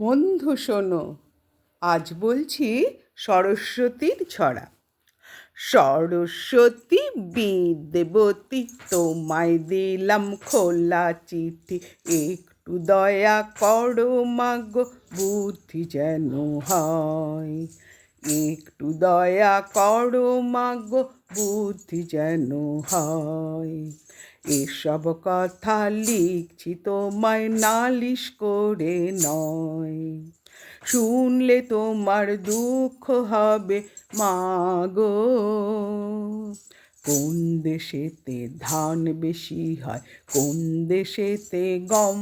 বন্ধু শোনো, আজ বলছি সরস্বতীর ছড়া। সরস্বতী বিদ্যাবতী, তোমায় দিলাম খোলা চিঠি, একটু দয়া করো মাগো, বুদ্ধি যেন হয়। একটু দয়া করো মাগো, বুদ্ধি যেন হয়। এসব কথা লিখছি তোমায় নালিশ করে নয়, শুনলে তোমার দুঃখ হবে মাগো। কোন দেশেতে ধান বেশি হয়, কোন দেশেতে গম,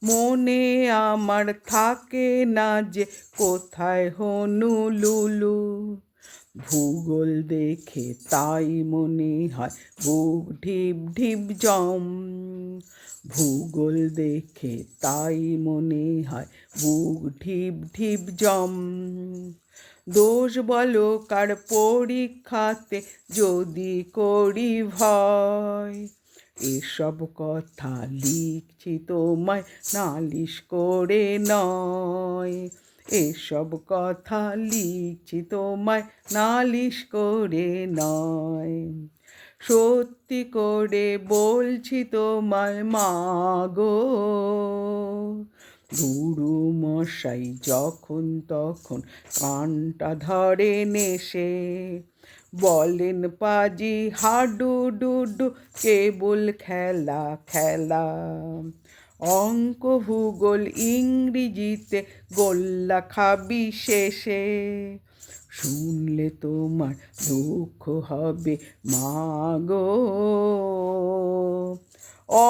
মনে আমার থাকে না যে কোথায় হনুলুলু। ভূগোল দেখে তাই মনে হয় বুক ঢিপ ঢিপ জম। ভূগোল দেখে তাই মনে হয় বুক ঢিপ ঢিপ জম। দোষ বলো কার পরীক্ষাতে যদি করি ভয়, এসব কথা লিখছি তোমায় নালিশ করে নয়। এসব কথা লিখছি তোমায় নালিশ করে নয়। সত্যি করে বলছি তোমায় মাগো, গুরু মশাই যখন তখন কানটা ধরে নেশে, বলেন পাজি হাডুডুডু কেবল খেলা খেলা। অঙ্ক ভূগোল ইংরেজিতে গোল্লা খাবি শেষে, শুনলে তোমার দুঃখ হবে মাগো।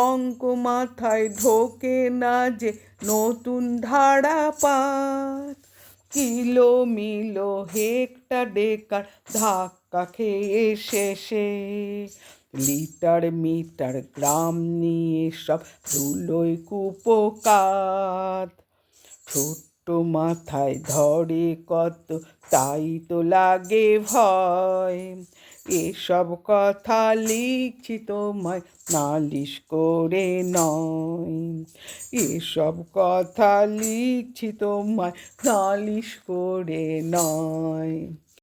অঙ্ক মাথায় ঢোকে না যে নতুন ধারা পাত, কিলো মিলো হেক্টর ডেকার ধাক্কা খেয়ে শেষে। লিটার মিটার গ্রাম নিয়ে সব ধুলোয় কুপোকাত, ছোট্ট মাথায় ধরে কত তাই তো লাগে ভয়। এসব কথা লিখছি তোমায় নালিশ করে নয়। এসব কথা লিখছি তোমায় নালিশ করে নয়।